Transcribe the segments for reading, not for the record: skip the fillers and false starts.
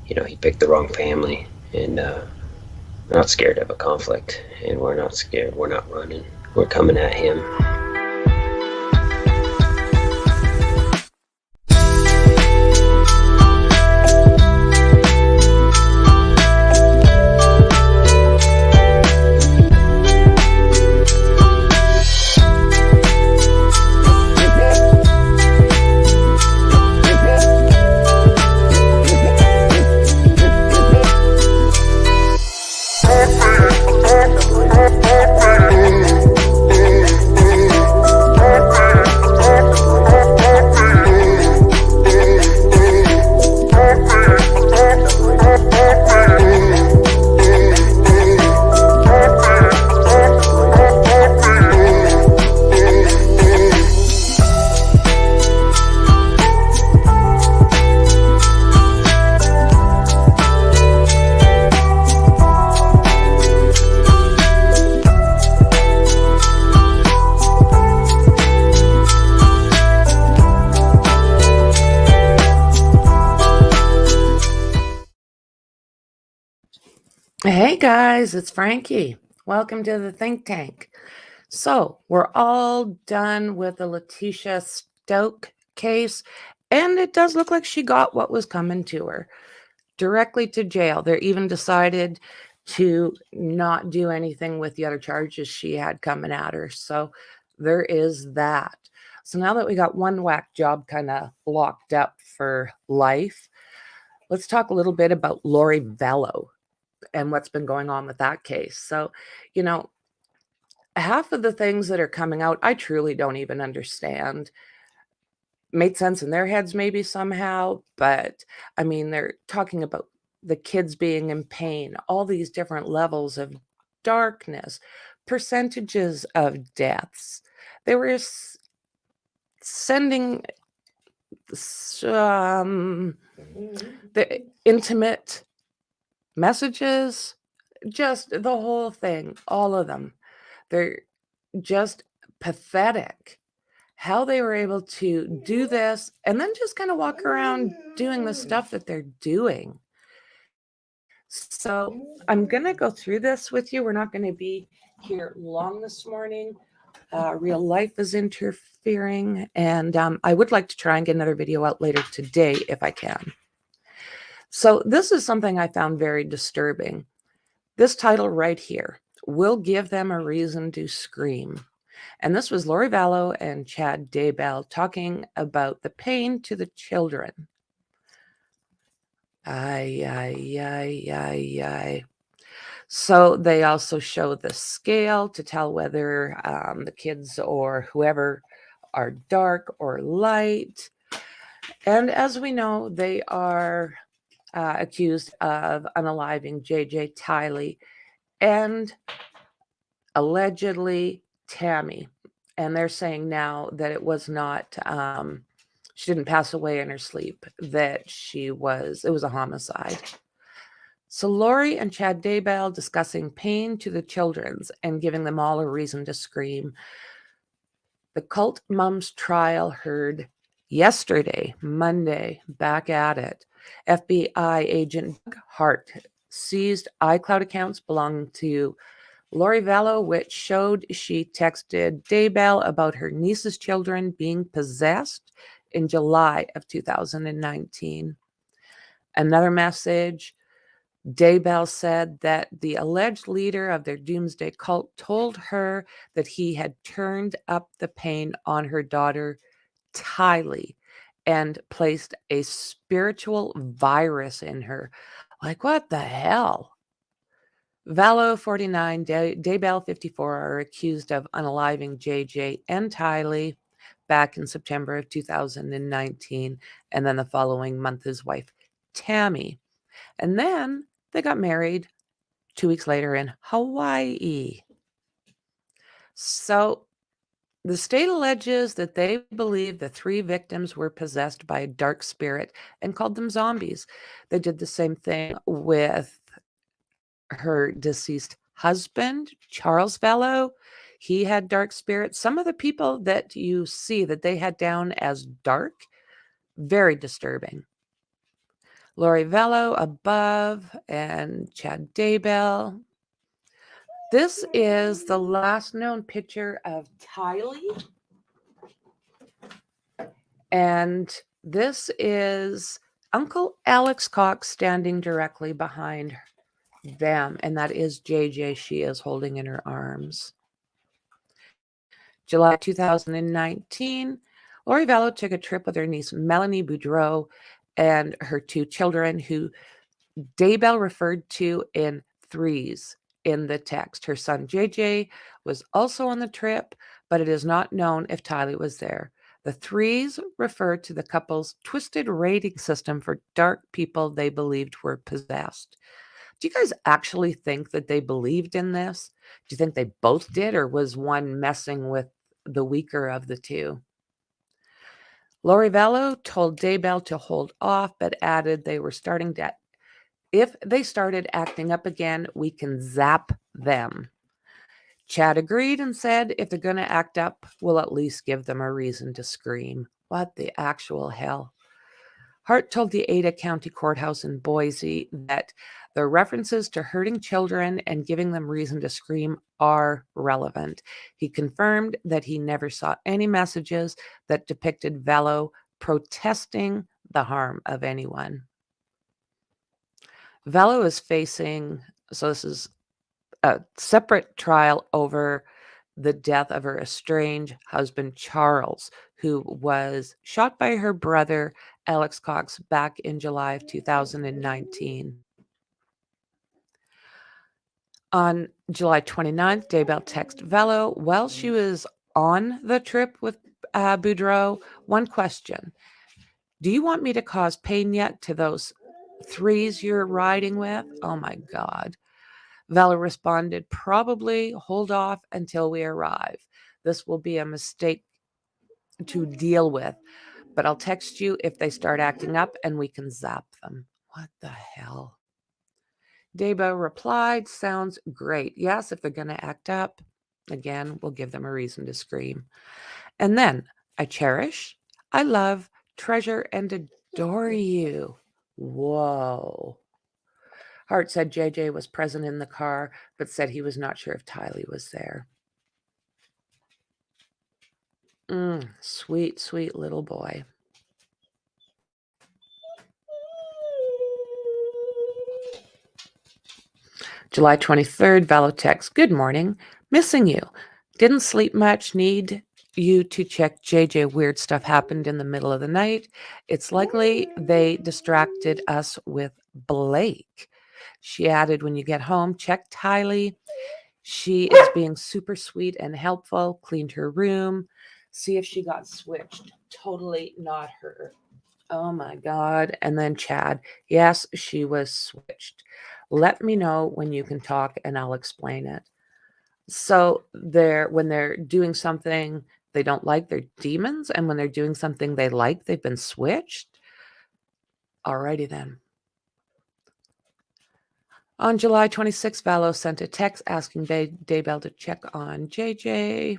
you know, he picked the wrong family, and we're not scared of a conflict, and we're not scared. We're not running. We're coming at him. Hey guys, it's Franky. Welcome to the think tank. So we're all done with the Letitia Stoke case, and it does look like she got what was coming to her directly to jail. They even decided to not do anything with the other charges she had coming at her. So there is that. So now that we got one whack job kind of locked up for life, let's talk a little bit about Lori Vallow and what's been going on with that case. So, you know, half of the things that are coming out, I truly don't even understand. Made sense in their heads maybe somehow, but I mean, they're talking about the kids being in pain, all these different levels of darkness, percentages of deaths. They were sending the intimate messages, just the whole thing, all of them. They're just pathetic how they were able to do this and then just kind of walk around doing the stuff that they're doing. So I'm going to go through this with you. We're not going to be here long this morning. Real life is interfering, and I would like to try and get another video out later today if I can. So this is something I found very disturbing. This title right here, "Will Give Them a Reason to Scream." And this was Lori Vallow and Chad Daybell talking about the pain to the children. So they also show the scale to tell whether the kids or whoever are dark or light. And as we know, they are accused of unaliving J.J. Tiley and allegedly Tammy. And they're saying now that it was not, she didn't pass away in her sleep, that it was a homicide. So Lori and Chad Daybell discussing pain to the children's and giving them all a reason to scream. The cult mom's trial heard yesterday, Monday, back at it. FBI agent Doug Hart seized iCloud accounts belonging to Lori Vallow, which showed she texted Daybell about her niece's children being possessed in July of 2019. Another message, Daybell said that the alleged leader of their doomsday cult told her that he had turned up the pain on her daughter, Tiley, and placed a spiritual virus in her. Like, what the hell? Vallow, 49, Daybell, 54, are accused of unaliving JJ and Tiley back in September of 2019, and then the following month his wife, Tammy. And then they got married 2 weeks later in Hawaii. So the state alleges that they believe the 3 victims were possessed by a dark spirit and called them zombies. They did the same thing with her deceased husband, Charles Vallow. He had dark spirits. Some of the people that you see that they had down as dark, very disturbing. Lori Vallow above, and Chad Daybell. This is the last known picture of Tylee. And this is Uncle Alex Cox standing directly behind them. And that is JJ she is holding in her arms. July 2019, Lori Vallow took a trip with her niece Melanie Boudreau and her two children, who Daybell referred to in threes in the text. Her son JJ was also on the trip, but it is not known if Tylee was there. The threes refer to the couple's twisted rating system for dark people they believed were possessed. Do you guys actually think that they believed in this? Do you think they both did, or was one messing with the weaker of the two? Lori Vallow told Daybell to hold off, but added they were starting to, if they started acting up again, we can zap them. Chad agreed and said if they're going to act up, we'll at least give them a reason to scream. What the actual hell? Hart told the Ada County Courthouse in Boise that the references to hurting children and giving them reason to scream are relevant. He confirmed that he never saw any messages that depicted Vallow protesting the harm of anyone. Vallow is facing, so this is a separate trial over the death of her estranged husband, Charles, who was shot by her brother, Alex Cox, back in July of 2019. On July 29th, Daybell texted Vallow while she was on the trip with Boudreau. One question: do you want me to cause pain yet to those threes you're riding with? Oh my God. Vallow responded, probably hold off until we arrive. This will be a mistake to deal with, but I'll text you if they start acting up and we can zap them. What the hell? Daybell replied, sounds great. Yes, if they're going to act up, again, we'll give them a reason to scream. And then, I cherish, I love, treasure, and adore you. Whoa. Hart said JJ was present in the car, but said he was not sure if Tylee was there. Sweet, sweet little boy. July 23rd, Vallow text, good morning, missing you. Didn't sleep much, need you to check JJ. Weird stuff happened in the middle of the night. It's likely they distracted us with Blake. She added, when you get home, check Tylee. She is being super sweet and helpful, cleaned her room. See if she got switched. Totally not her. Oh my God. And then Chad, yes, she was switched. Let me know when you can talk and I'll explain it. So when they're doing something they don't like, they're demons. And when they're doing something they like, they've been switched. Alrighty then. On July 26th, Vallow sent a text asking Daybell to check on JJ.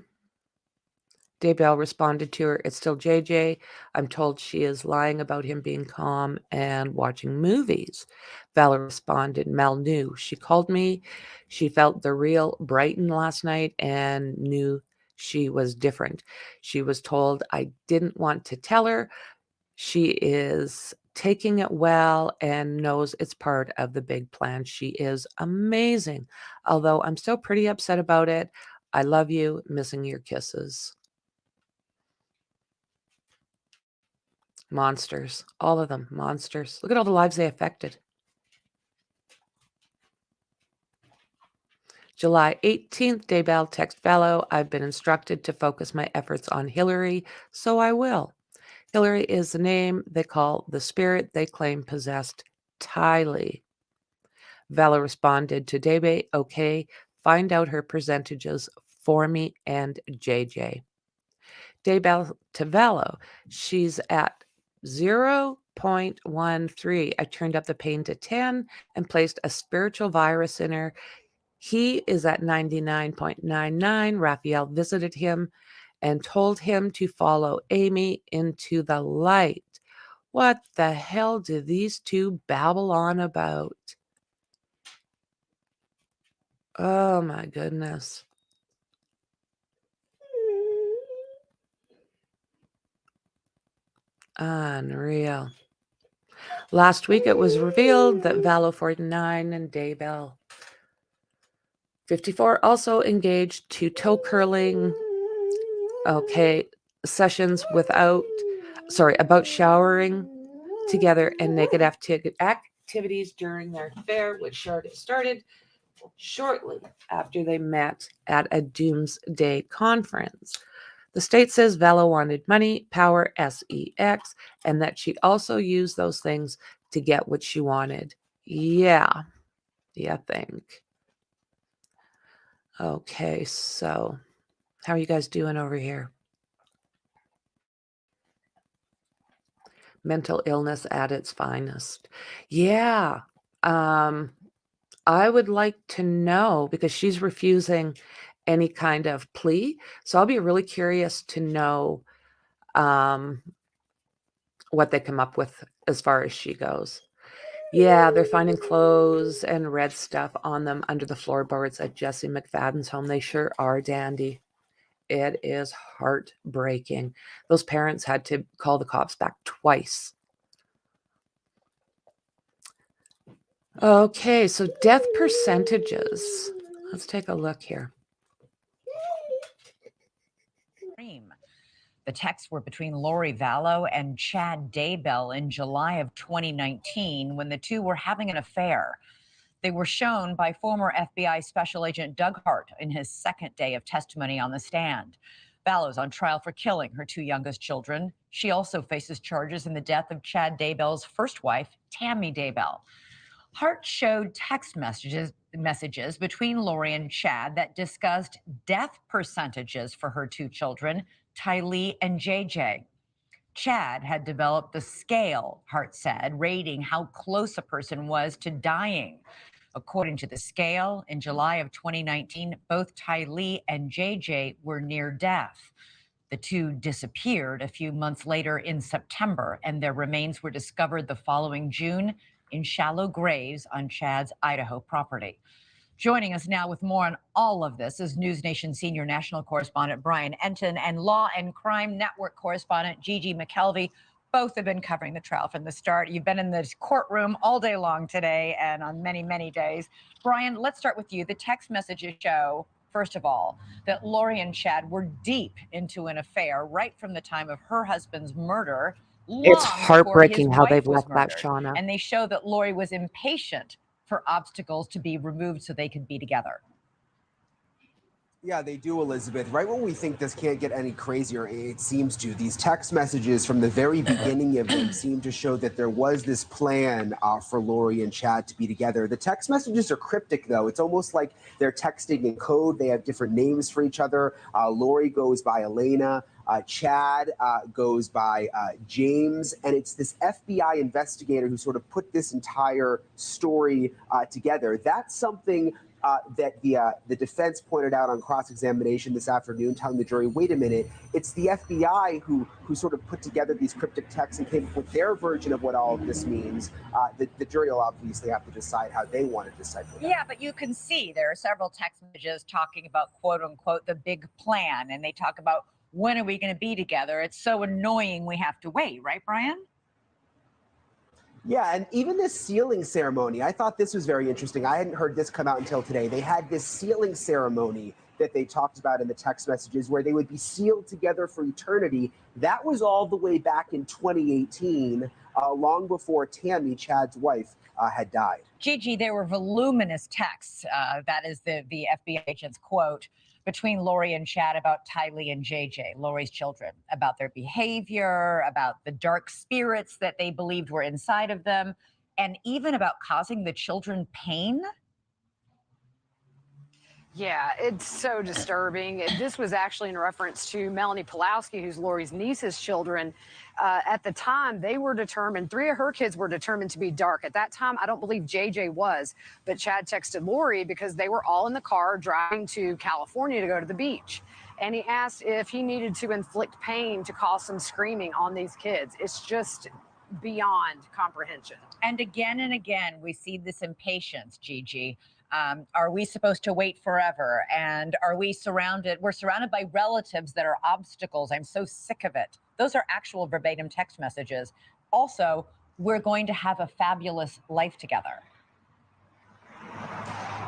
Daybell responded to her, it's still JJ. I'm told she is lying about him being calm and watching movies. Vallow responded, Mel knew. She called me. She felt the real Brighton last night and knew she was different. She was told I didn't want to tell her. She is taking it well and knows it's part of the big plan. She is amazing. Although I'm still pretty upset about it. I love you. Missing your kisses. Monsters. All of them. Monsters. Look at all the lives they affected. July 18th, Daybell text Vallow, I've been instructed to focus my efforts on Hillary, so I will. Hillary is the name they call the spirit they claim possessed Tylee. Vallow responded to Daybell, okay, find out her percentages for me and JJ. Daybell to Vallow, she's at 0.13. I turned up the pain to 10 and placed a spiritual virus in her. He is at 99.99. Raphael visited him and told him to follow Amy into the light. What the hell do these two babble on about? Oh my goodness. Unreal. Last week it was revealed that Vallow 49 and Daybell 54 also engaged to toe curling sessions about showering together and naked activities during their affair, which started shortly after they met at a doomsday conference. The state says Vallow wanted money, power, sex, and that she also used those things to get what she wanted. Yeah, you think. Okay, so how are you guys doing over here? Mental illness at its finest. Yeah. I would like to know, because she's refusing any kind of plea. So I'll be really curious to know what they come up with as far as she goes. Yeah, they're finding clothes and red stuff on them under the floorboards at Jesse McFadden's home. They sure are, Dandy. It is heartbreaking. Those parents had to call the cops back twice. Okay, so death percentages. Let's take a look here. The texts were between Lori Vallow and Chad Daybell in July of 2019 when the two were having an affair. They were shown by former FBI Special Agent Doug Hart in his second day of testimony on the stand. Vallow's on trial for killing her two youngest children. She also faces charges in the death of Chad Daybell's first wife, Tammy Daybell. Hart showed text messages between Lori and Chad that discussed death percentages for her two children, Tylee and JJ. Chad had developed the scale, Hart said, rating how close a person was to dying. According to the scale, in July of 2019, both Tylee and JJ were near death. The two disappeared a few months later in September, and their remains were discovered the following June in shallow graves on Chad's Idaho property. Joining us now with more on all of this is News Nation senior national correspondent Brian Enton and Law and Crime Network correspondent Gigi McKelvey. Both have been covering the trial from the start. You've been in the courtroom all day long today and on many, many days. Brian, let's start with you. The text messages show, first of all, that Lori and Chad were deep into an affair right from the time of her husband's murder. It's heartbreaking how they've left that, Shauna. And they show that Lori was impatient for obstacles to be removed so they could be together. Yeah, they do, Elizabeth. Right when we think this can't get any crazier, it seems to. These text messages from the very beginning of them seem to show that there was this plan for Lori and Chad to be together. The text messages are cryptic, though. It's almost like they're texting in code. They have different names for each other. Lori goes by Elena. Chad goes by James, and it's this FBI investigator who sort of put this entire story together. That's something that the defense pointed out on cross-examination this afternoon, telling the jury, wait a minute, it's the FBI who sort of put together these cryptic texts and came up with their version of what all of this means. The jury will obviously have to decide how they want to decipher that. Yeah, but you can see there are several text messages talking about, quote unquote, the big plan, and they talk about when are we going to be together? It's so annoying we have to wait, right, Brian? Yeah, and even this sealing ceremony, I thought this was very interesting. I hadn't heard this come out until today. They had this sealing ceremony that they talked about in the text messages where they would be sealed together for eternity. That was all the way back in 2018, long before Tammy, Chad's wife, had died. Gigi, there were voluminous texts, that is the FBI agent's quote, between Lori and Chad about Tylee and JJ, Lori's children, about their behavior, about the dark spirits that they believed were inside of them, and even about causing the children pain. Yeah, it's so disturbing. This was actually in reference to Melanie Pulowski, who's Lori's niece's children. At the time, they were determined, 3 of her kids were determined to be dark. At that time, I don't believe JJ was, but Chad texted Lori because they were all in the car driving to California to go to the beach. And he asked if he needed to inflict pain to cause some screaming on these kids. It's just beyond comprehension. And again, we see this impatience, Gigi. Are we supposed to wait forever? And are we surrounded? We're surrounded by relatives that are obstacles. I'm so sick of it. Those are actual verbatim text messages. Also, we're going to have a fabulous life together.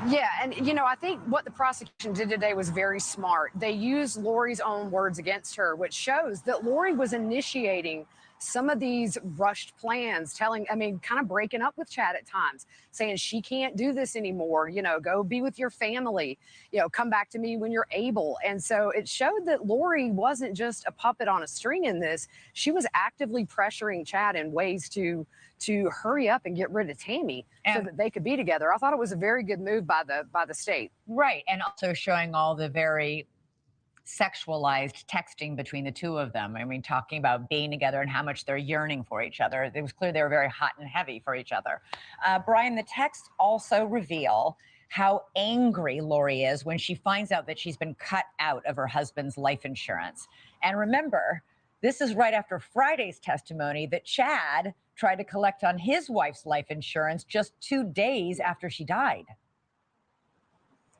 Yeah, and you know, I think what the prosecution did today was very smart. They used Lori's own words against her, which shows that Lori was initiating some of these rushed plans, kind of breaking up with Chad at times, saying she can't do this anymore, you know, go be with your family, you know, come back to me when you're able. And so it showed that Lori wasn't just a puppet on a string in this. She was actively pressuring Chad in ways to hurry up and get rid of Tammy so that they could be together. I thought it was a very good move by the state. Right, and also showing all the very sexualized texting between the two of them. I mean, talking about being together and how much they're yearning for each other. It was clear they were very hot and heavy for each other. Brian, the texts also reveal how angry Lori is when she finds out that she's been cut out of her husband's life insurance. And remember, this is right after Friday's testimony that Chad tried to collect on his wife's life insurance just 2 days after she died.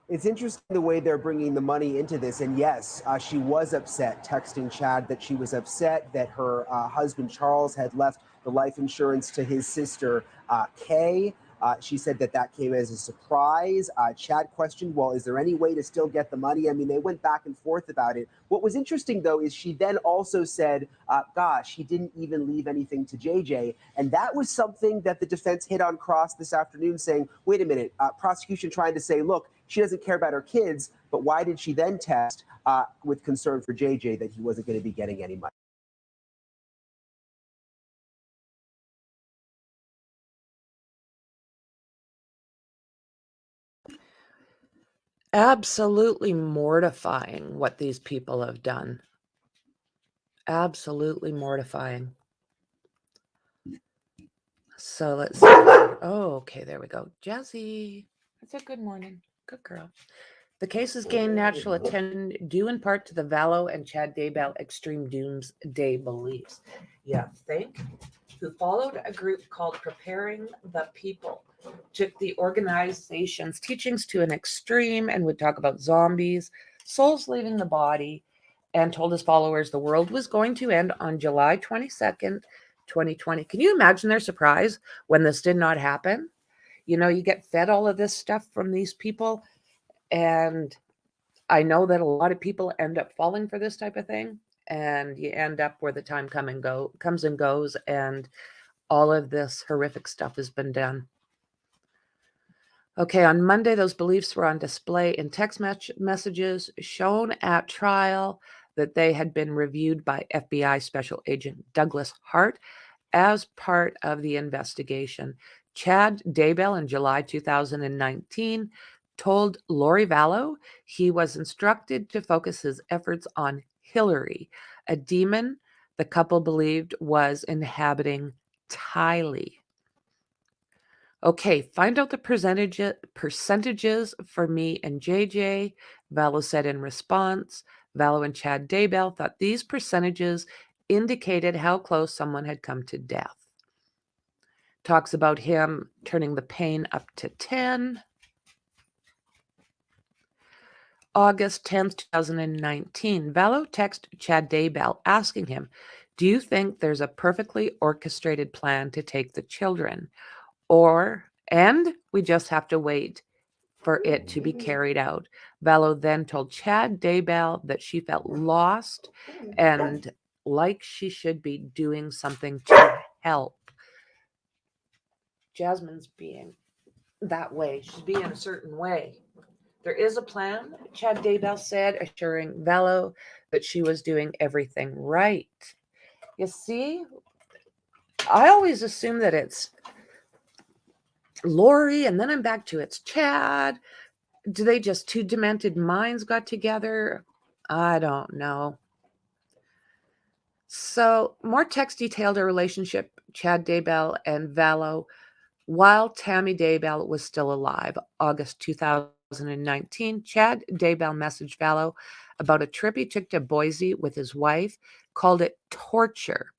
It's interesting the way they're bringing the money into this. And yes, she was upset, texting Chad that she was upset that her husband, Charles, had left the life insurance to his sister, Kay. She said that came as a surprise. Chad questioned, well, is there any way to still get the money? I mean, they went back and forth about it. What was interesting, though, is she then also said, gosh, he didn't even leave anything to JJ. And that was something that the defense hit on cross this afternoon, saying, wait a minute, prosecution trying to say, look, she doesn't care about her kids, but why did she then test with concern for JJ that he wasn't going to be getting any money? Absolutely mortifying what these people have done. Absolutely mortifying. So let's see. Oh, okay, there we go. Jazzy. That's a good morning. Good girl. The case has gained national attention due in part to the Vallow and Chad Daybell extreme doomsday beliefs. Yeah, think? Who followed a group called Preparing the People, took the organization's teachings to an extreme and would talk about zombies, souls leaving the body, and told his followers the world was going to end on July 22nd, 2020. Can you imagine their surprise when this did not happen? You know, you get fed all of this stuff from these people, and I know that a lot of people end up falling for this type of thing, and you end up where the time comes and goes, and all of this horrific stuff has been done. Okay, on Monday, those beliefs were on display in text messages shown at trial that they had been reviewed by FBI Special Agent Douglas Hart as part of the investigation. Chad Daybell in July 2019 told Lori Vallow he was instructed to focus his efforts on Hillary, a demon the couple believed was inhabiting Tylee. Okay, find out the percentages for me and JJ, Vallow said in response. Vallow and Chad Daybell thought these percentages indicated how close someone had come to death. Talks about him turning the pain up to 10. August 10th, 2019, Vallow texted Chad Daybell asking him, do you think there's a perfectly orchestrated plan to take the children? And we just have to wait for it to be carried out. Vallow then told Chad Daybell that she felt lost and like she should be doing something to help. Jasmine's being that way. She's being a certain way. There is a plan, Chad Daybell said, assuring Vallow that she was doing everything right. You see, I always assume that it's Lori, and then I'm back to it's Chad. Do they just two demented minds got together? I don't know. So more text detailed a relationship, Chad Daybell and Vallow, while Tammy Daybell was still alive. August 2019, Chad Daybell messaged Vallow about a trip he took to Boise with his wife, called it torture.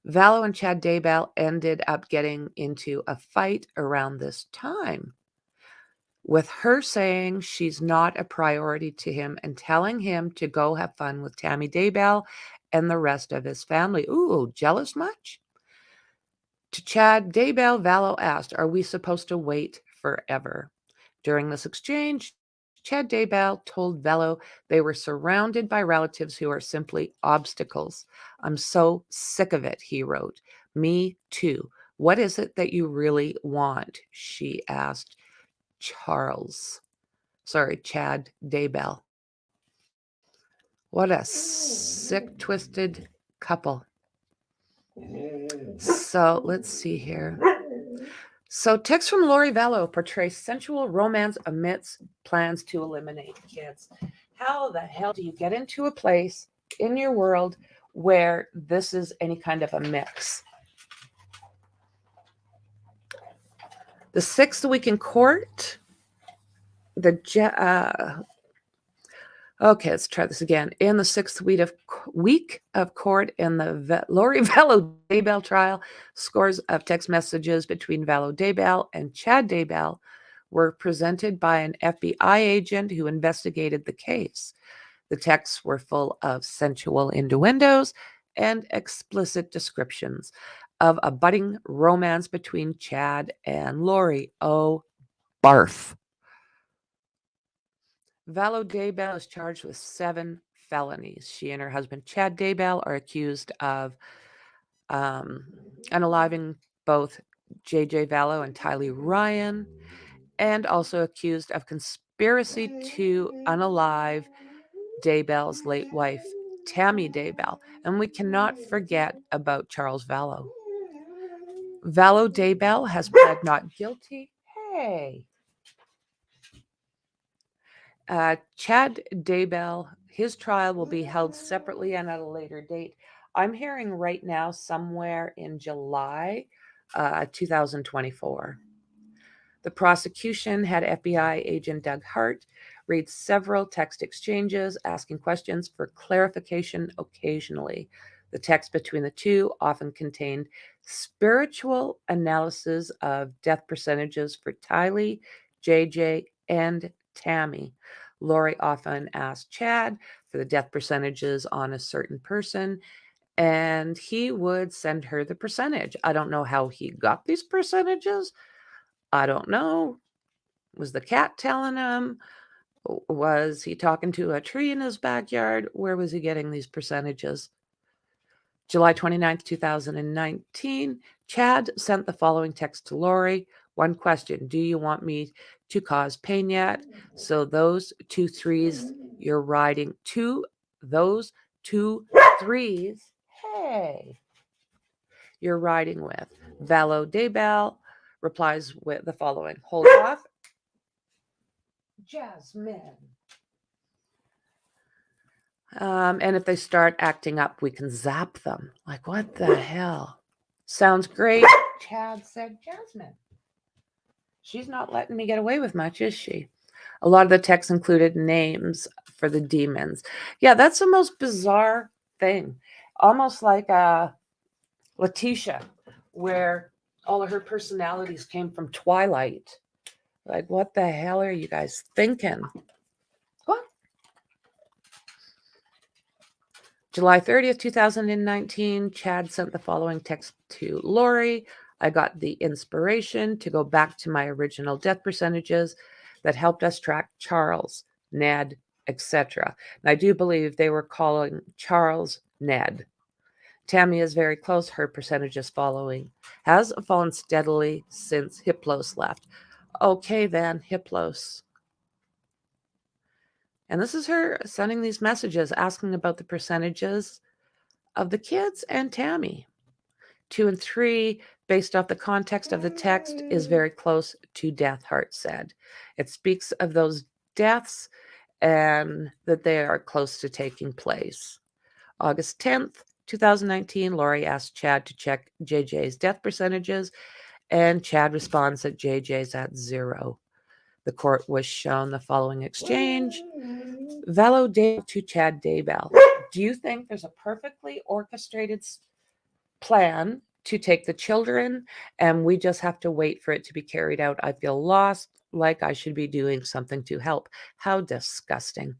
Vallow and Chad Daybell ended up getting into a fight around this time, with her saying she's not a priority to him and telling him to go have fun with Tammy Daybell and the rest of his family. Ooh, jealous much? To Chad Daybell, Vallow asked, "Are we supposed to wait forever?" During this exchange, Chad Daybell told Vallow they were surrounded by relatives who are simply obstacles. "I'm so sick of it," he wrote. "Me too. What is it that you really want?" she asked Chad Daybell. What a sick, twisted couple. So let's see here. So text from Lori Vallow portrays sensual romance amidst plans to eliminate kids. How the hell do you get into a place in your world where this is any kind of a mix? The sixth week in court, okay, let's try this again. In the sixth week of court in the Lori Vallow Daybell trial, scores of text messages between Vallow Daybell and Chad Daybell were presented by an FBI agent who investigated the case. The texts were full of sensual innuendos and explicit descriptions of a budding romance between Chad and Lori. Oh, barf. Vallow Daybell is charged with 7 felonies. She and her husband, Chad Daybell, are accused of unaliving both J.J. Vallow and Tylee Ryan, and also accused of conspiracy to unalive Daybell's late wife, Tammy Daybell. And we cannot forget about Charles Vallow. Vallow Daybell has pled not guilty. Hey. Chad Daybell, his trial will be held separately and at a later date. I'm hearing right now somewhere in July 2024. The prosecution had FBI agent Doug Hart read several text exchanges, asking questions for clarification occasionally. The text between the two often contained spiritual analysis of death percentages for Tylee, JJ, and Tammy. Lori often asked Chad for the death percentages on a certain person, and he would send her the percentage. I don't know how he got these percentages. I don't know. Was the cat telling him? Was he talking to a tree in his backyard? Where was he getting these percentages? July 29th, 2019, Chad sent the following text to Lori. One question: do you want me to cause pain yet? So those 2 3s you're riding to, those 2 3s, hey, you're riding with. Vallow Daybell replies with the following: hold off, Jasmine. And if they start acting up, we can zap them. Like, what the hell? Sounds great, Chad said. Jasmine. She's not letting me get away with much, is she? A lot of the texts included names for the demons. Yeah, that's the most bizarre thing. Almost like Letitia, where all of her personalities came from Twilight. Like, what the hell are you guys thinking? What? July 30th, 2019, Chad sent the following text to Lori. I got the inspiration to go back to my original death percentages that helped us track Charles, Ned, etc. And I do believe they were calling Charles Ned. Tammy is very close. Her percentage is has fallen steadily since Hiplos left. Okay, then, Hiplos. And this is her sending these messages, asking about the percentages of the kids and Tammy. 2 and 3, based off the context of the text, is very close to death, Hart said. It speaks of those deaths and that they are close to taking place. August 10th, 2019, Lori asked Chad to check JJ's death percentages, and Chad responds that JJ's at 0. The court was shown the following exchange. Vallow Daybell to Chad Daybell. Do you think there's a perfectly orchestrated plan to take the children, and we just have to wait for it to be carried out. I feel lost, like I should be doing something to help. How disgusting.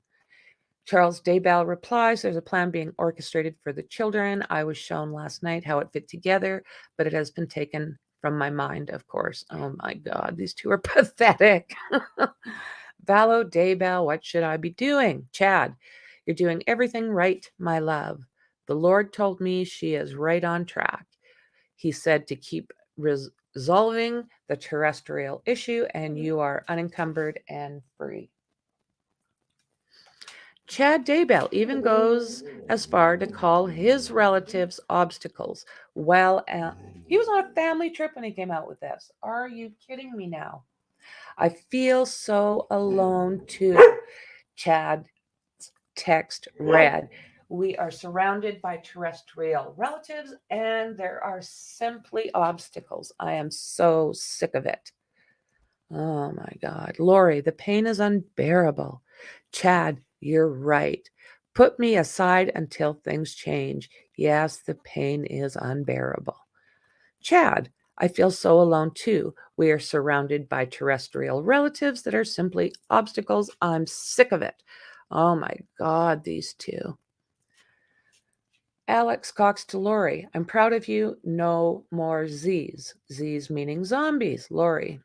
Charles Daybell replies, there's a plan being orchestrated for the children. I was shown last night how it fit together, but it has been taken from my mind, of course. Oh my God, these two are pathetic. Vallow Daybell, what should I be doing? Chad, you're doing everything right, my love. The Lord told me she is right on track. He said to keep resolving the terrestrial issue, and you are unencumbered and free. Chad Daybell even goes as far to call his relatives obstacles. Well, he was on a family trip when he came out with this. Are you kidding me now? I feel so alone too. Chad text read, we are surrounded by terrestrial relatives and there are simply obstacles. I am so sick of it. Oh my God. Lori, the pain is unbearable. Chad, you're right. Put me aside until things change. Yes, the pain is unbearable. Chad, I feel so alone too. We are surrounded by terrestrial relatives that are simply obstacles. I'm sick of it. Oh my God, these two. Alex Cox to Lori, I'm proud of you. No more Z's. Z's meaning zombies. Lori,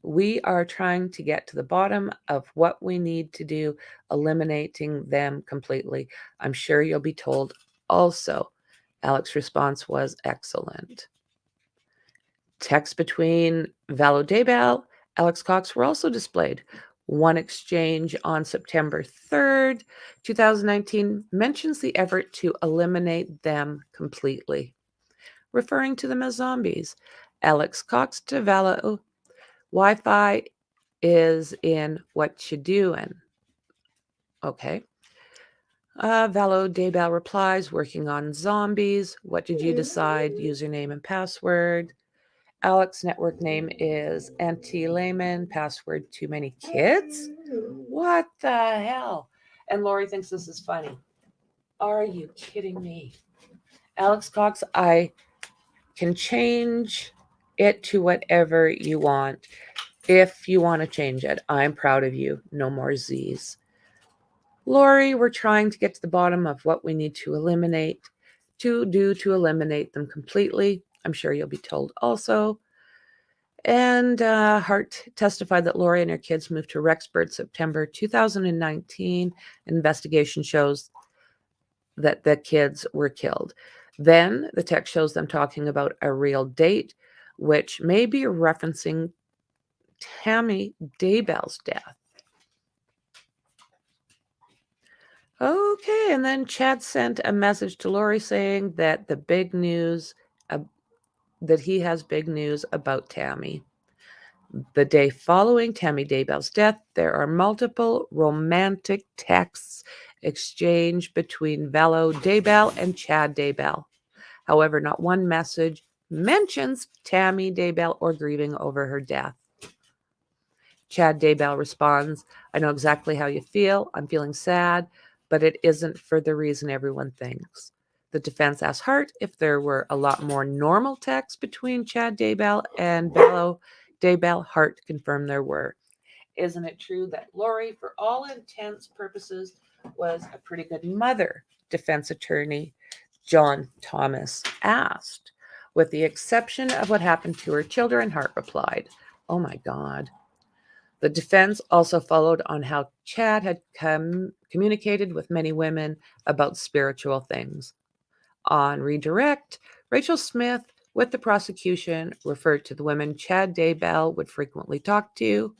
we are trying to get to the bottom of what we need to do, eliminating them completely. I'm sure you'll be told also. Alex's response was excellent. Text between Vallow Daybell, Alex Cox were also displayed. One exchange on September 3rd, 2019 mentions the effort to eliminate them completely, referring to them as zombies. Alex Cox to Vallow, Wi-Fi is in what you doing. Okay. Vallow Daybell replies, working on zombies. What did you decide? Username and password. Alex network name is anti-layman, password too many kids. What the hell? And Lori thinks this is funny. Are you kidding me? Alex Cox, I can change it to whatever you want. If you want to change it, I'm proud of you. No more Z's. Lori, we're trying to get to the bottom of what we need to eliminate, to eliminate them completely. I'm sure you'll be told also. And Hart testified that Lori and her kids moved to Rexburg September 2019. Investigation shows that the kids were killed. Then the text shows them talking about a real date, which may be referencing Tammy Daybell's death. Okay, and then Chad sent a message to Lori saying that the big news, that he has big news about Tammy. The day following Tammy Daybell's death, there are multiple romantic texts exchanged between Vallow Daybell and Chad Daybell. However, not one message mentions Tammy Daybell or grieving over her death. Chad Daybell responds, I know exactly how you feel. I'm feeling sad, but it isn't for the reason everyone thinks. The defense asked Hart if there were a lot more normal texts between Chad Daybell and Vallow Daybell. Hart confirmed there were. Isn't it true that Lori, for all intents purposes, was a pretty good mother? Defense attorney John Thomas asked. With the exception of what happened to her children, Hart replied, oh my God. The defense also followed on how Chad had communicated with many women about spiritual things. On redirect, Rachel Smith, with the prosecution, referred to the women Chad Daybell would frequently talk to,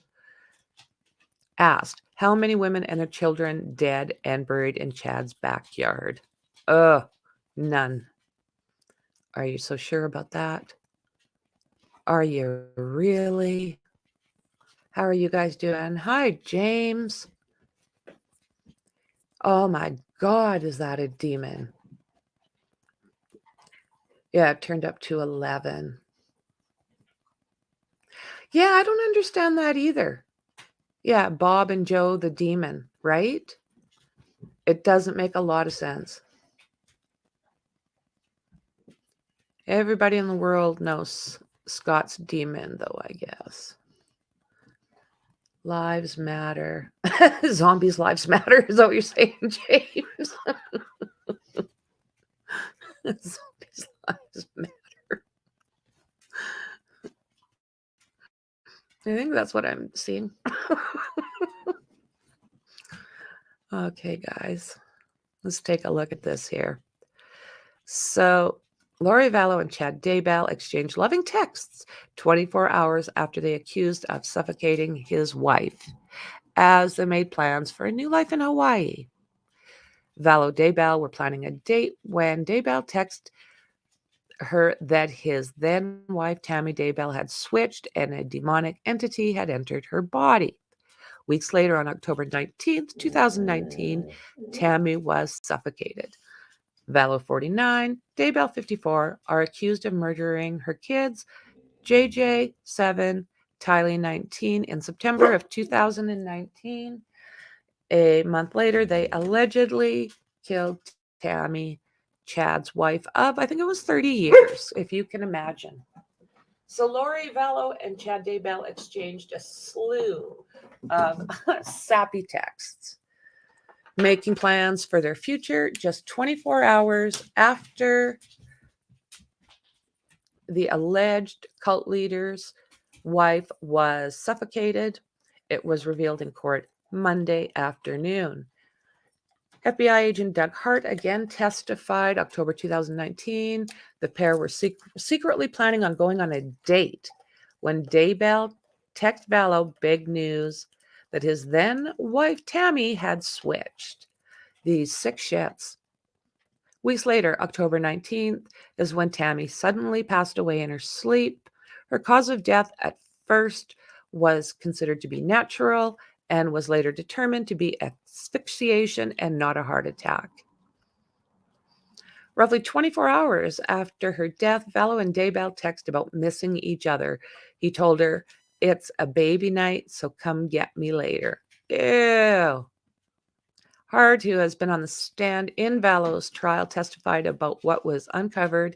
asked how many women and their children dead and buried in Chad's backyard. None. Are you so sure about that? Are you really? How are you guys doing? Hi, James. Oh my God, is that a demon? Yeah, it turned up to 11. Yeah, I don't understand that either. Yeah, Bob and Joe the demon, right? It doesn't make a lot of sense. Everybody in the world knows Scott's demon, though, I guess. Lives matter. Zombies' lives matter. Is that what you're saying, James? Zombies' lives matter. I think that's what I'm seeing. Okay, guys. Let's take a look at this here. So, Lori Vallow and Chad Daybell exchanged loving texts 24 hours after they accused of suffocating his wife as they made plans for a new life in Hawaii. Vallow Daybell were planning a date when Daybell texted her that his then wife Tammy Daybell had switched and a demonic entity had entered her body. Weeks later, on October 19th, 2019, Tammy was suffocated. Vallow, 49, Daybell, 54, are accused of murdering her kids, JJ, 7, Tylee, 19, in September of 2019. A month later, they allegedly killed Tammy, Chad's wife of, I think it was 30 years, if you can imagine. So Lori Vallow and Chad Daybell exchanged a slew of sappy texts, making plans for their future just 24 hours after the alleged cult leader's wife was suffocated. It was revealed in court Monday afternoon. FBI agent Doug Hart again testified October 2019. The pair were secretly planning on going on a date when Daybell texted Vallow big news that his then wife Tammy had switched. These sick shits. Weeks later, October 19th, is when Tammy suddenly passed away in her sleep. Her cause of death at first was considered to be natural and was later determined to be asphyxiation and not a heart attack. Roughly 24 hours after her death, Vallow and Daybell text about missing each other. He told her, "It's a baby night, so come get me later." Ew. Hart, who has been on the stand in Vallow's trial, testified about what was uncovered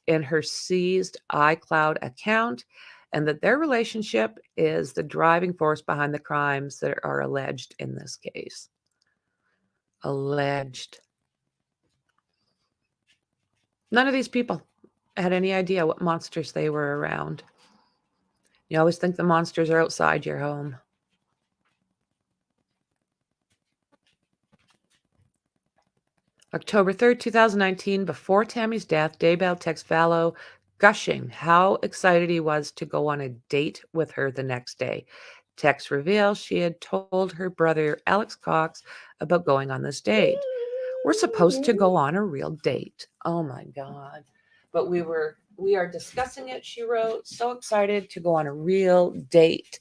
in her seized iCloud account and that their relationship is the driving force behind the crimes that are alleged in this case. Alleged. None of these people had any idea what monsters they were around. You always think the monsters are outside your home. October 3rd, 2019, before Tammy's death, Daybell texted Vallow gushing how excited he was to go on a date with her the next day. Text reveals she had told her brother Alex Cox about going on this date. We're supposed to go on a real date. Oh my God. But we are discussing it, she wrote. So excited to go on a real date.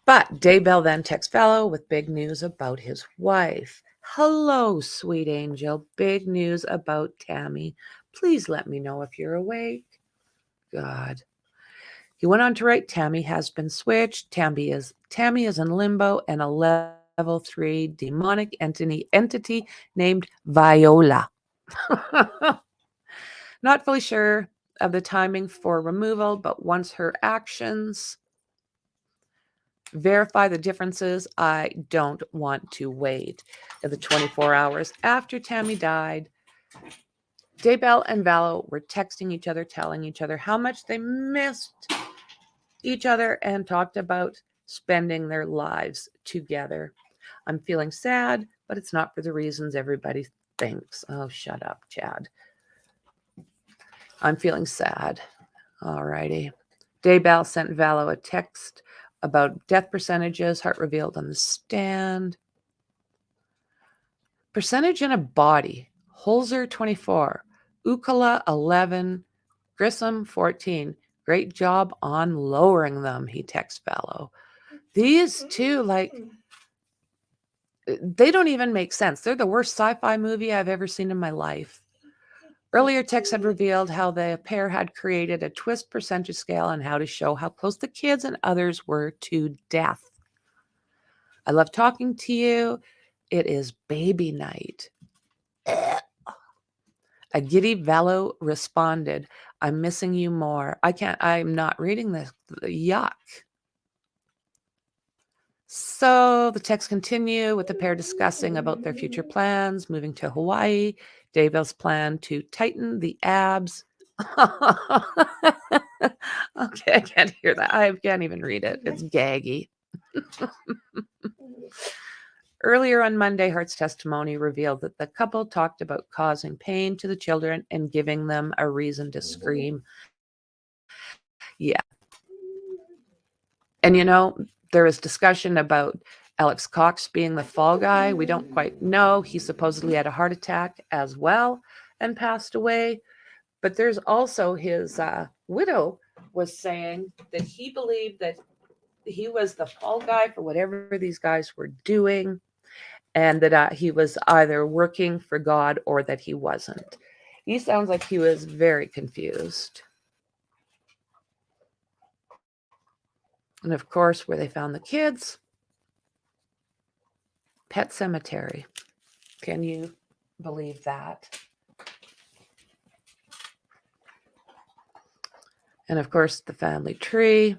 But Daybell then texts Vallow with big news about his wife. "Hello, sweet angel. Big news about Tammy. Please let me know if you're awake." God. He went on to write, "Tammy has been switched. Tammy is in limbo and a level 3 demonic entity named Viola." Not fully sure of the timing for removal, but once her actions verify the differences, I don't want to wait. In the 24 hours after Tammy died, Daybell and Vallow were texting each other, telling each other how much they missed each other and talked about spending their lives together. "I'm feeling sad, but it's not for the reasons everybody thinks." Oh, shut up, Chad. "I'm feeling sad." All righty. Daybell sent Vallow a text about death percentages, Hart revealed on the stand. Percentage in a body: Holzer, 24, Ukala, 11, Grissom, 14. "Great job on lowering them," he texts Vallow. These two, they don't even make sense. They're the worst sci-fi movie I've ever seen in my life. Earlier texts had revealed how the pair had created a twist percentage scale on how to show how close the kids and others were to death. "I love talking to you. It is baby night. A giddy Vallow responded, I'm missing you more. I'm not reading this. Yuck. So the texts continue with the pair discussing about their future plans, moving to Hawaii, Daybell's plan to tighten the abs. Okay, I can't hear that. I can't even read it. It's gaggy. Earlier on Monday, Hart's testimony revealed that the couple talked about causing pain to the children and giving them a reason to scream. Yeah. And there is discussion about Alex Cox being the fall guy. We don't quite know. He supposedly had a heart attack as well and passed away. But there's also his widow was saying that he believed that he was the fall guy for whatever these guys were doing, and that he was either working for God or that he wasn't. He sounds like he was very confused. And of course, where they found the kids, Pet Cemetery. Can you believe that? And of course, the family tree.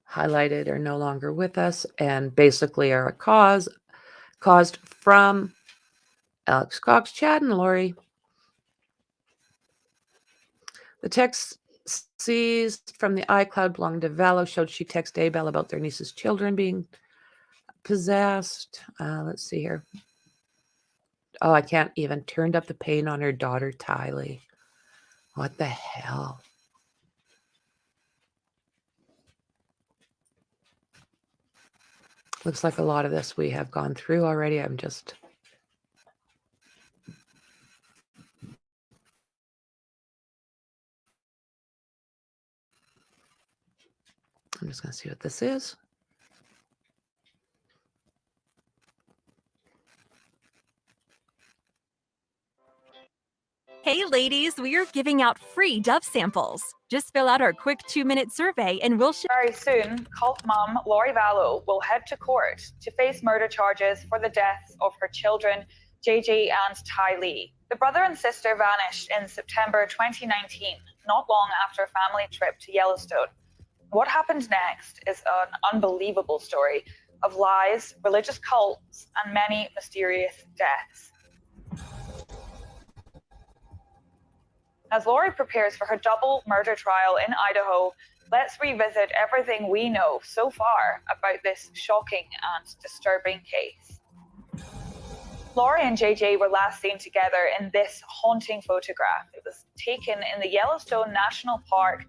Highlighted are no longer with us and basically are caused from Alex Cox, Chad, and Lori. The text seized from the iCloud belonging to Vallow showed she texted Daybell about their niece's children being possessed. Let's see here. Oh, I can't even. Turned up the pain on her daughter, Tylee. What the hell? Looks like a lot of this we have gone through already. I'm just going to see what this is. Hey ladies, we are giving out free Dove samples. Just fill out our quick 2-minute survey and we'll ship. Very soon, cult mom Lori Vallow will head to court to face murder charges for the deaths of her children, JJ and Tylee. The brother and sister vanished in September 2019, not long after a family trip to Yellowstone. What happened next is an unbelievable story of lies, religious cults, and many mysterious deaths. As Lori prepares for her double murder trial in Idaho, let's revisit everything we know so far about this shocking and disturbing case. Lori and JJ were last seen together in this haunting photograph. It was taken in the Yellowstone National Park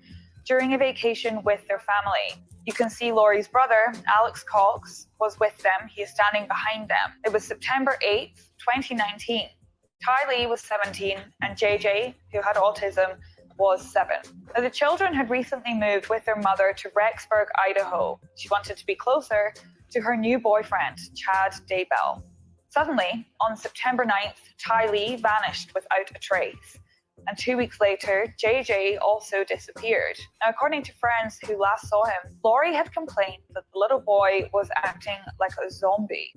during a vacation with their family. You can see Lori's brother, Alex Cox, was with them. He is standing behind them. It was September 8th, 2019. Tylee was 17 and JJ, who had autism, was 7. Now, the children had recently moved with their mother to Rexburg, Idaho. She wanted to be closer to her new boyfriend, Chad Daybell. Suddenly, on September 9th, Tylee vanished without a trace. And 2 weeks later, JJ also disappeared. Now, according to friends who last saw him, Lori had complained that the little boy was acting like a zombie.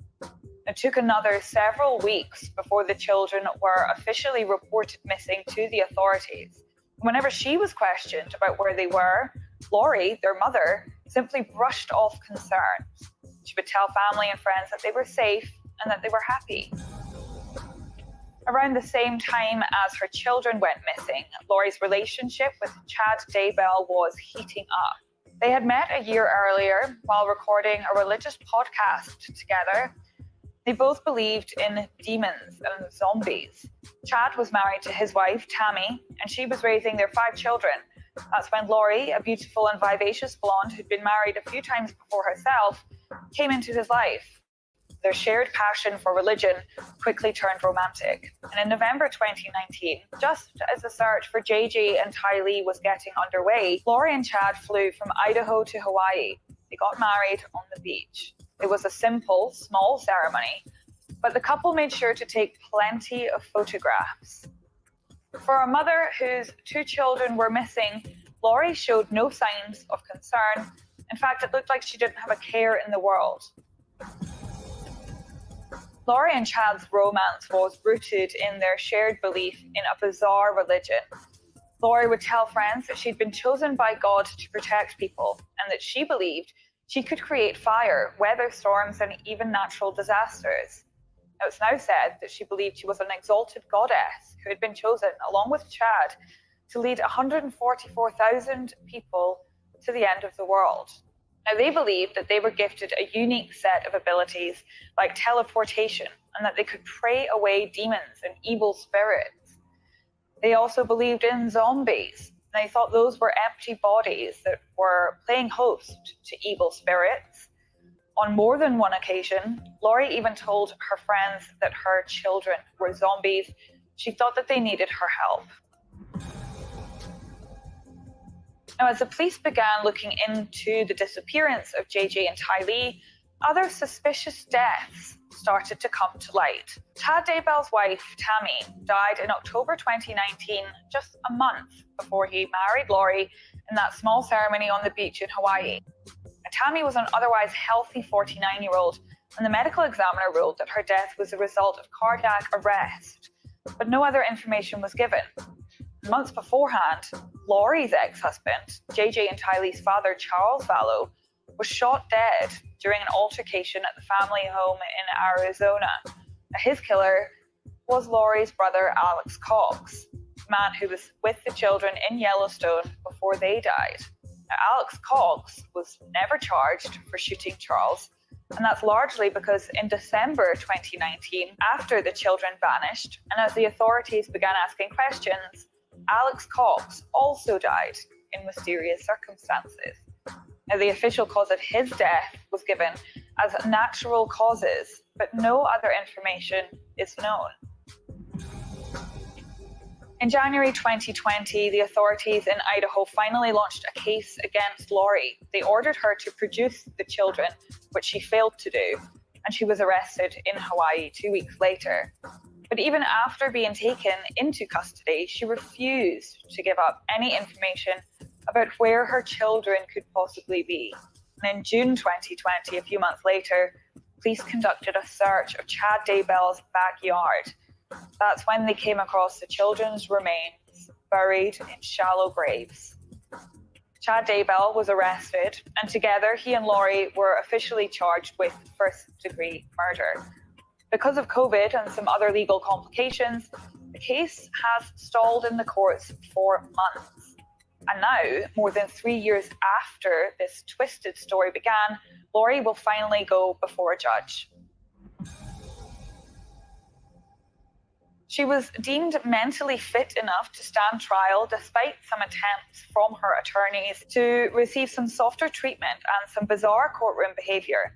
It took another several weeks before the children were officially reported missing to the authorities. Whenever she was questioned about where they were, Lori, their mother, simply brushed off concerns. She would tell family and friends that they were safe and that they were happy. Around the same time as her children went missing, Lori's relationship with Chad Daybell was heating up. They had met a year earlier while recording a religious podcast together. They both believed in demons and zombies. Chad was married to his wife, Tammy, and she was raising their 5 children. That's when Lori, a beautiful and vivacious blonde who'd been married a few times before herself, came into his life. Their shared passion for religion quickly turned romantic. And in November 2019, just as the search for JJ and Tylee was getting underway, Lori and Chad flew from Idaho to Hawaii. They got married on the beach. It was a simple, small ceremony, but the couple made sure to take plenty of photographs. For a mother whose 2 children were missing, Lori showed no signs of concern. In fact, it looked like she didn't have a care in the world. Lori and Chad's romance was rooted in their shared belief in a bizarre religion. Lori would tell friends that she'd been chosen by God to protect people and that she believed she could create fire, weather storms, and even natural disasters. Now, it's now said that she believed she was an exalted goddess who had been chosen, along with Chad, to lead 144,000 people to the end of the world. Now, they believed that they were gifted a unique set of abilities like teleportation and that they could pray away demons and evil spirits. They also believed in zombies. They thought those were empty bodies that were playing host to evil spirits. On more than one occasion, Lori even told her friends that her children were zombies. She thought that they needed her help. Now, as the police began looking into the disappearance of JJ and Tylee, other suspicious deaths started to come to light. Chad Daybell's wife, Tammy, died in October 2019, just a month before he married Lori in that small ceremony on the beach in Hawaii. Tammy was an otherwise healthy 49-year-old, and the medical examiner ruled that her death was a result of cardiac arrest, but no other information was given. Months beforehand, Lori's ex-husband, JJ and Tylee's father, Charles Vallow, was shot dead during an altercation at the family home in Arizona. His killer was Lori's brother, Alex Cox, the man who was with the children in Yellowstone before they died. Now, Alex Cox was never charged for shooting Charles, and that's largely because in December 2019, after the children vanished, and as the authorities began asking questions, Alex Cox also died in mysterious circumstances. Now, the official cause of his death was given as natural causes, but no other information is known. In January 2020, the authorities in Idaho finally launched a case against Lori. They ordered her to produce the children, which she failed to do, and she was arrested in Hawaii 2 weeks later. But even after being taken into custody, she refused to give up any information about where her children could possibly be. And in June 2020, a few months later, police conducted a search of Chad Daybell's backyard. That's when they came across the children's remains buried in shallow graves. Chad Daybell was arrested, and together he and Lori were officially charged with first-degree murder. Because of COVID and some other legal complications, the case has stalled in the courts for months. And now, more than 3 years after this twisted story began, Lori will finally go before a judge. She was deemed mentally fit enough to stand trial despite some attempts from her attorneys to receive some softer treatment and some bizarre courtroom behavior.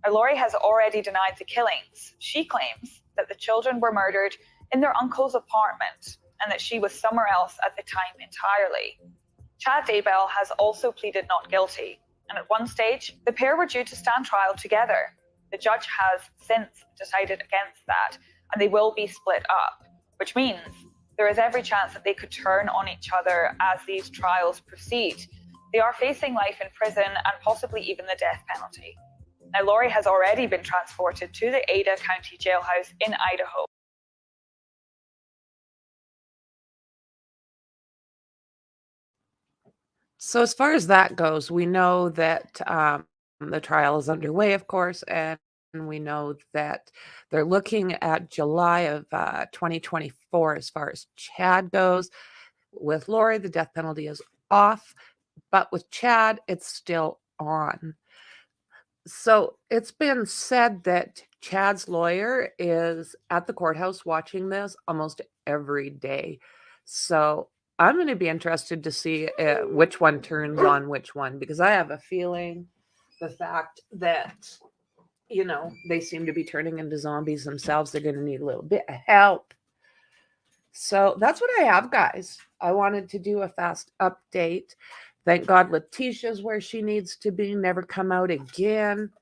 Now, Lori has already denied the killings. She claims that the children were murdered in their uncle's apartment and that she was somewhere else at the time entirely. Chad Daybell has also pleaded not guilty, and at one stage, the pair were due to stand trial together. The judge has since decided against that, and they will be split up, which means there is every chance that they could turn on each other as these trials proceed. They are facing life in prison and possibly even the death penalty. Now, Lori has already been transported to the Ada County Jailhouse in Idaho. So as far as that goes, we know that the trial is underway, of course, and we know that they're looking at July of 2024 as far as Chad goes. With Lori, the death penalty is off, but with Chad, it's still on. So it's been said that Chad's lawyer is at the courthouse watching this almost every day. So I'm going to be interested to see which one turns on which one, because I have a feeling the fact that, you know, they seem to be turning into zombies themselves, they're going to need a little bit of help. So that's what I have, guys. I wanted to do a fast update. Thank God Letitia's where she needs to be, never come out again.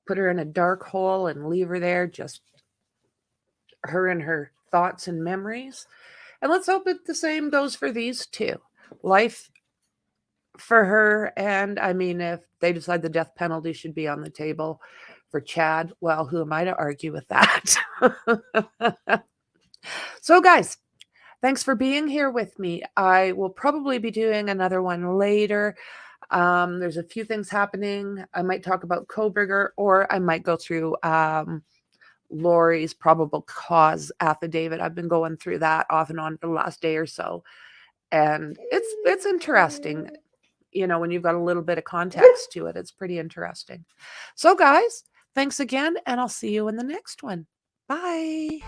Put her in a dark hole and leave her there, just her and her thoughts and memories. And let's hope that the same goes for these two. Life for her, and I mean, if they decide the death penalty should be on the table, for Chad. Well, who am I to argue with that? So guys, thanks for being here with me. I will probably be doing another one later. There's a few things happening. I might talk about Koberger, or I might go through Lori's probable cause affidavit. I've been going through that off and on for the last day or so. And it's interesting, you know, when you've got a little bit of context to it. It's pretty interesting. So guys, thanks again, and I'll see you in the next one. Bye.